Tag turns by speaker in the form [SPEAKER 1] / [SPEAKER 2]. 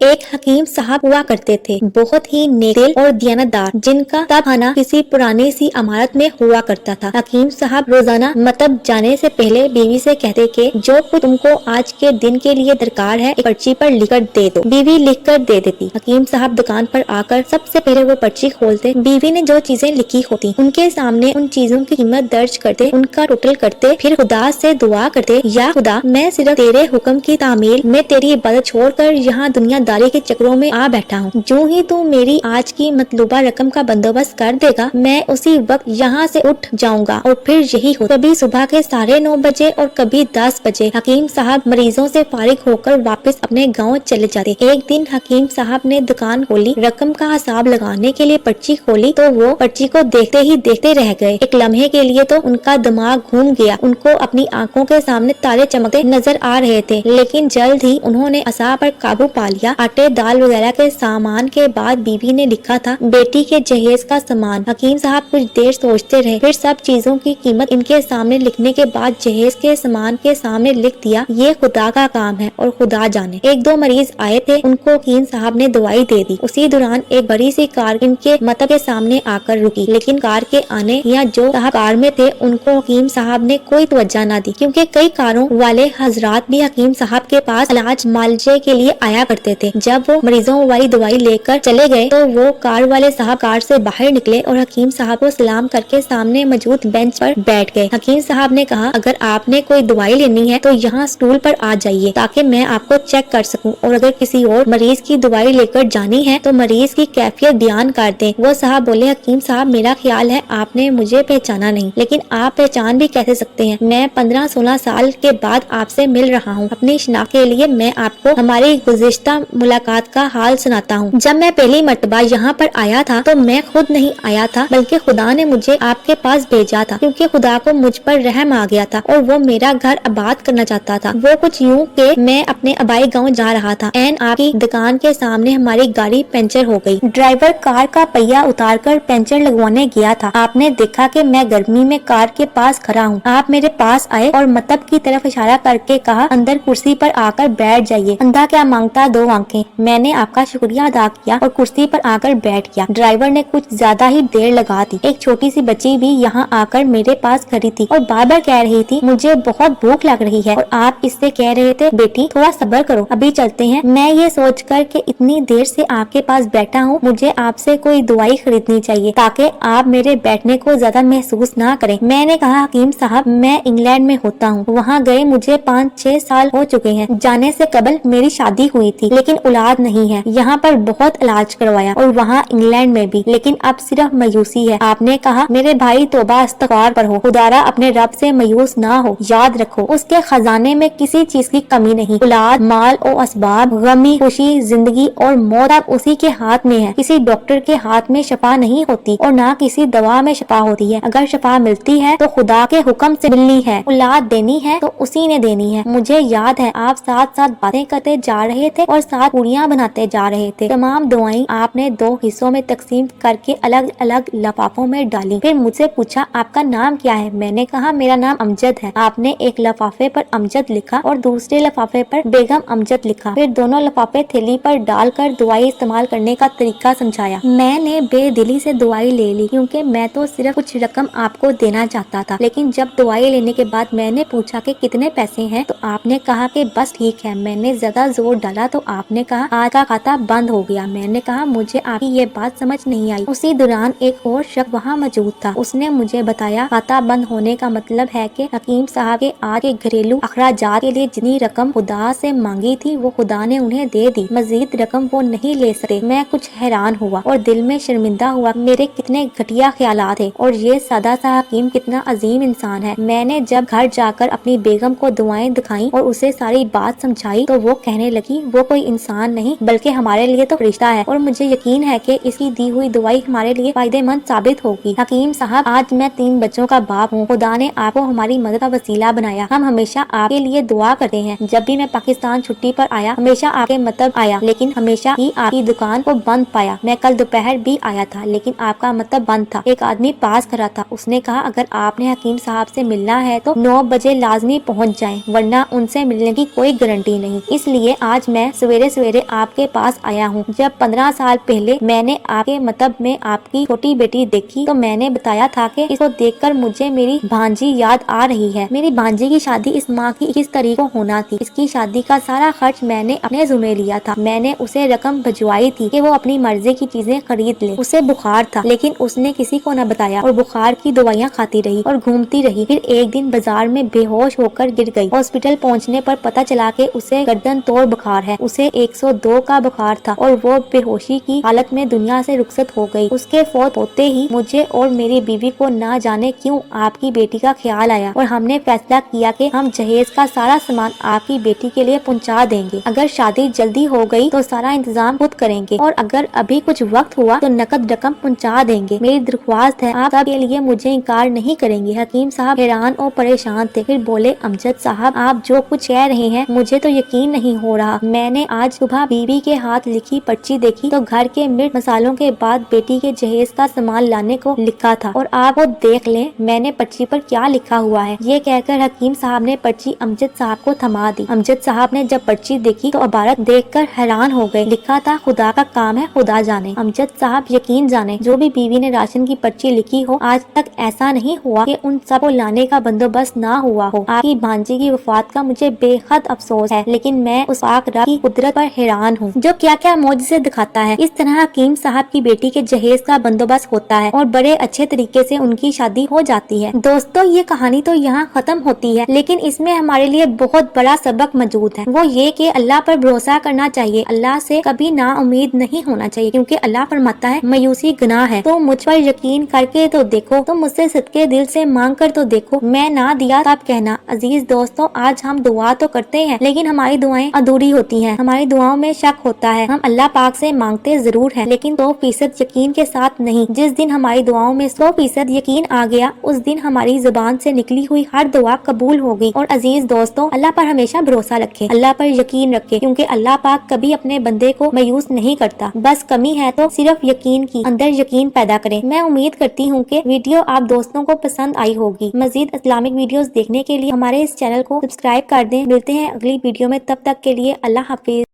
[SPEAKER 1] ایک حکیم صاحب ہوا کرتے تھے، بہت ہی نیک دل اور دیانتدار، جن کا تب خانہ کسی پرانی سی عمارت میں ہوا کرتا تھا۔ حکیم صاحب روزانہ مکتب جانے سے پہلے بیوی سے کہتے کہ جو کچھ تم کو آج کے دن کے لیے درکار ہے ایک پرچی پر لکھ کر دے دو۔ بیوی لکھ کر دے دیتی۔ حکیم صاحب دکان پر آ کر سب سے پہلے وہ پرچی کھولتے، بیوی نے جو چیزیں لکھی ہوتی ان کے سامنے ان چیزوں کی قیمت درج کرتے، ان کا ٹوٹل کرتے، پھر خدا سے دعا کرتے، یا خدا میں صرف تیرے حکم کی تعمیل میں تیری عبادت چھوڑ کر یہاں دنیا داری کے چکروں میں آ بیٹھا ہوں، جو ہی تو میری آج کی مطلوبہ رقم کا بندوبست کر دے گا میں اسی وقت یہاں سے اٹھ جاؤں گا۔ اور پھر یہی ہو، کبھی صبح کے 9:30 بجے اور کبھی 10 بجے حکیم صاحب مریضوں سے فارغ ہو کر واپس اپنے گاؤں چلے جاتے۔ ایک دن حکیم صاحب نے دکان کھولی، رقم کا حساب لگانے کے لیے پرچی کھولی تو وہ پرچی کو دیکھتے ہی دیکھتے رہ گئے۔ ایک لمحے کے لیے تو ان کا دماغ گھوم گیا، ان کو اپنی آنکھوں کے سامنے تارے چمکتے نظر آ رہے تھے، لیکن جلد ہی انہوں نے اعصاب پر قابو پا لیا۔ آٹے دال وغیرہ کے سامان کے بعد بیوی نے لکھا تھا بیٹی کے جہیز کا سامان۔ حکیم صاحب کچھ دیر سوچتے رہے، پھر سب چیزوں کی قیمت ان کے سامنے لکھنے کے بعد جہیز کے سامان کے سامنے لکھ دیا، یہ خدا کا کام ہے اور خدا جانے۔ ایک دو مریض آئے تھے، ان کو حکیم صاحب نے دوائی دے دی۔ اسی دوران ایک بڑی سی کار ان کے مکتب کے سامنے آ کر رکی، لیکن کار کے آنے یا جو صاحب کار میں تھے ان کو حکیم صاحب نے کوئی توجہ نہ دی، کیونکہ کئی کاروں والے حضرات بھی حکیم صاحب کے پاس علاج معالجے کے لیے آیا کرتے تھے۔ جب وہ مریضوں والی دوائی لے کر چلے گئے تو وہ کار والے صاحب کار سے باہر نکلے اور حکیم صاحب کو سلام کر کے سامنے موجود بینچ پر بیٹھ گئے۔ حکیم صاحب نے کہا اگر آپ نے کوئی دوائی لینی ہے تو یہاں سٹول پر آ جائیے تاکہ میں آپ کو چیک کر سکوں، اور اگر کسی اور مریض کی دوائی لے کر جانی ہے تو مریض کی کیفیت بیان کر دیں۔ وہ صاحب بولے حکیم صاحب میرا خیال ہے آپ نے مجھے پہچانا نہیں، لیکن آپ پہچان بھی کیسے سکتے ہیں، میں 15-16 سال کے بعد آپ سے مل رہا ہوں۔ اپنی شناخت کے لیے میں آپ کو ہماری گزشتہ ملاقات کا حال سناتا ہوں۔ جب میں پہلی مرتبہ یہاں پر آیا تھا تو میں خود نہیں آیا تھا بلکہ خدا نے مجھے آپ کے پاس بھیجا تھا، کیونکہ خدا کو مجھ پر رحم آ گیا تھا اور وہ میرا گھر آباد کرنا چاہتا تھا۔ وہ کچھ یوں کہ میں اپنے آبائی گاؤں جا رہا تھا، این آپ کی دکان کے سامنے ہماری گاڑی پنچر ہو گئی۔ ڈرائیور کار کا پہیہ اتار کر پنچر لگوانے گیا تھا، آپ نے دیکھا کہ میں گرمی میں کار کے پاس کھڑا ہوں، آپ میرے پاس آئے اور مکتب کی طرف اشارہ کر کے کہا اندر کرسی پر آ کر بیٹھ جائیے، اندھا کیا مانگتا 2 آنکھیں۔ میں نے آپ کا شکریہ ادا کیا اور کرسی پر آ کر بیٹھ گیا۔ ڈرائیور نے کچھ زیادہ ہی دیر لگا دی۔ ایک چھوٹی سی بچی بھی یہاں آ کر میرے پاس کھڑی تھی اور بار بار کہہ رہی تھی مجھے بہت بھوک لگ رہی ہے، اور آپ اس سے کہہ رہے تھے بیٹی تھوڑا صبر کرو ابھی چلتے ہیں۔ میں یہ سوچ کر کہ اتنی دیر سے آپ کے پاس بیٹھا ہوں مجھے آپ سے کوئی دوائی خریدنی چاہیے تاکہ آپ میرے بیٹھنے کو زیادہ محسوس نہ کریں۔ میں نے کہا حکیم صاحب میں انگلینڈ میں ہوتا ہوں، وہاں گئے مجھے 5-6 سال ہو چکے ہیں، جانے سے قبل میری شادی ہوئی تھی لیکن اولاد نہیں ہے، یہاں پر بہت علاج کروایا اور وہاں انگلینڈ میں بھی، لیکن اب صرف مایوسی ہے۔ آپ نے کہا میرے بھائی توبہ استغفار پر ہو، خدارا اپنے رب سے مایوس نہ ہو، یاد رکھو اس کے خزانے میں کسی چیز کی کمی نہیں، اولاد مال اور اسباب، غمی خوشی زندگی اور موت اب اسی کے ہاتھ میں ہے۔ کسی ڈاکٹر کے ہاتھ میں شفا نہیں ہوتی اور نہ کسی دوا میں شفا ہوتی ہے، اگر شفا ملتی ہے تو خدا کے حکم سے ملنی ہے، اولاد دینی ہے تو اسی نے دینی ہے۔ مجھے یاد ہے آپ ساتھ ساتھ باتیں کرتے جا رہے تھے اور ساتھ پوریاں بناتے جا رہے تھے۔ تمام دعائیں آپ نے 2 حصوں میں تقسیم کر کے الگ الگ لفافوں میں ڈالی، پھر مجھ سے پوچھا آپ کا نام کیا ہے؟ میں نے کہا میرا نام امجد ہے۔ آپ نے ایک لفافے پر امجد لکھا اور دوسرے لفافے پر بیگم امجد لکھا، پھر دونوں لفافے تھیلی پر ڈال کر دوائی استعمال کرنے کا طریقہ سمجھایا۔ میں نے بے دلی سے دوائی لے لی کیونکہ میں تو صرف کچھ رقم آپ کو دینا چاہتا تھا، لیکن جب دوائی لینے کے بعد میں نے پوچھا کہ کتنے پیسے ہیں تو آپ نے کہا کہ بس ٹھیک ہے۔ میں نے زیادہ زور ڈالا تو آپ نے کہا آج کا کھاتا بند ہو گیا۔ میں نے کہا مجھے آپ کی یہ بات سمجھ نہیں آئی۔ اسی دوران ایک اور شخص وہاں موجود تھا، اس نے مجھے بتایا کھاتا بند ہونے کا مطلب ہے کہ حکیم صاحب کے آج کے گھریلو اخراجات کے لیے جتنی رقم خدا سے مانگی تھی وہ خدا نے انہیں دے دی، مزید رقم وہ نہیں لے سکتے۔ میں کچھ حیران ہوا اور دل میں شرمندہ ہوا، میرے کتنے گھٹیا خیالات تھے اور یہ سادہ سا حکیم کتنا عظیم انسان ہے۔ میں نے جب گھر جا کر اپنی بیگم کو دعائیں دکھائیں اور اسے ساری بات سمجھائی تو وہ کہنے لگی وہ کوئی انسان نہیں بلکہ ہمارے لیے تو فرشتہ ہے اور مجھے یقین ہے کہ اس کی دی ہوئی دوائی ہمارے لیے فائدے مند ثابت ہوگی۔ حکیم صاحب آج میں 3 بچوں کا باپ ہوں، خدا نے آپ کو ہماری مدد کا وسیلہ بنایا، ہم ہمیشہ آپ کے لیے دعا کرتے ہیں۔ جب بھی میں پاکستان چھٹی پر آیا ہمیشہ آپ کے مکتب آیا لیکن ہمیشہ ہی آپ کی دکان کو بند پایا۔ میں کل دوپہر بھی آیا تھا لیکن آپ کا مکتب بند تھا۔ ایک آدمی پاس کھڑا تھا، اس نے کہا اگر آپ نے حکیم صاحب سے ملنا ہے تو 9 بجے لازمی پہنچ جائیں ورنہ ان سے ملنے کی کوئی گارنٹی نہیں، اس لیے آج میں سویرے سویرے آپ کے پاس آیا ہوں۔ جب 15 سال پہلے میں نے آپ کے مطب میں آپ کی چھوٹی بیٹی دیکھی تو میں نے بتایا تھا کہ اس کو دیکھ کر مجھے میری بھانجی یاد آ رہی ہے۔ میری بھانجی کی شادی اس ماہ کی 21 تاریخ کو ہونا تھی۔ اس کی شادی کا سارا خرچ میں نے اپنے ذمہ لیا تھا۔ میں نے اسے رقم بھجوائی تھی کہ وہ اپنی مرضی کی چیزیں خرید لے۔ اسے بخار تھا لیکن اس نے کسی کو نہ بتایا اور بخار کی دوائیاں کھاتی رہی اور گھومتی رہی۔ پھر ایک دن بازار میں بے ہوش ہو کر گر گئی۔ ہاسپٹل پہنچنے پر پتہ چلا کہ اسے گردن توڑ بخار ہے۔ اسے 102 کا بخار تھا اور وہ بے ہوشی کی حالت میں دنیا سے رخصت ہو گئی۔ اس کے فوت ہوتے ہی مجھے اور میری بیوی کو نہ جانے کیوں آپ کی بیٹی کا خیال آیا اور ہم نے فیصلہ کیا کہ ہم جہیز کا سارا سامان آپ کی بیٹی کے لیے پہنچا دیں گے۔ اگر شادی جلدی ہو گئی تو سارا انتظام خود کریں گے اور اگر ابھی کچھ وقت ہوا تو نقد رقم پہنچا دیں گے۔ میری درخواست ہے آپ سب کے لیے مجھے انکار نہیں کریں گے۔ حکیم صاحب حیران اور پریشان تھے۔ پھر بولے امجد صاحب آپ جو کچھ کہہ رہے ہیں مجھے تو یقین نہیں ہو رہا۔ میں نے آج صبح بیوی کے ہاتھ لکھی پرچی دیکھی تو گھر کے مرچ مسالوں کے بعد بیٹی کے جہیز کا سامان لانے کو لکھا تھا اور آپ وہ دیکھ لیں میں نے پرچی پر کیا لکھا ہوا ہے۔ یہ کہہ کر حکیم صاحب نے پرچی امجد صاحب کو تھما دی۔ امجد صاحب نے جب پرچی دیکھی تو عبارت دیکھ کر حیران ہو گئے۔ لکھا تھا خدا کا کام ہے خدا جانے۔ امجد صاحب یقین جانے جو بھی بیوی نے راشن کی پرچی لکھی ہو آج تک ایسا نہیں ہوا کہ ان سب کو لانے کا بندوبست نہ ہوا ہو۔ آپ کی بھانجی کی وفات کا مجھے بے حد افسوس ہے لیکن میں اس پاک رب کی قدرت پر حیران ہوں جو کیا کیا معجزے دکھاتا ہے۔ اس طرح حکیم صاحب کی بیٹی کے جہیز کا بندوبست ہوتا ہے اور بڑے اچھے طریقے سے ان کی شادی ہو جاتی ہے۔ دوستو یہ کہانی تو یہاں ختم ہوتی ہے لیکن اس میں ہمارے لیے بہت بڑا سبق موجود ہے۔ وہ یہ کہ اللہ پر بھروسہ کرنا چاہیے، اللہ سے کبھی نا امید نہیں ہونا چاہیے کیونکہ اللہ فرماتا ہے مایوسی گناہ ہے۔ تو مجھ پر یقین کر کے تو دیکھو، تم مجھ سے صدقے دل سے مانگ کر تو دیکھو، میں نہ دیا تب کہنا۔ عزیز دوستو آج ہم دعا تو کرتے ہیں لیکن ہماری دعائیں ادھوری ہوتی ہیں، ہماری دعاؤں میں شک ہوتا ہے۔ ہم اللہ پاک سے مانگتے ضرور ہیں لیکن 100% یقین کے ساتھ نہیں۔ جس دن ہماری دعاؤں میں 100% یقین آ گیا اس دن ہماری زبان سے نکلی ہوئی ہر دعا قبول ہوگی۔ اور عزیز دوستو اللہ پر ہمیشہ بھروسہ رکھیں، اللہ پر یقین رکھیں کیونکہ اللہ پاک کبھی اپنے بندے کو مایوس نہیں کرتا۔ بس کمی ہے تو صرف یقین کی، اندر یقین پیدا کریں۔ میں امید کرتی ہوں کہ ویڈیو آپ دوستوں کو پسند آئی ہوگی۔ مزید اسلامک ویڈیوز دیکھنے کے لیے ہمارے اس چینل کو سبسکرائب کر دیں۔ ملتے ہیں اگلی ویڈیو میں، تب تک کے لیے اللہ حافظ۔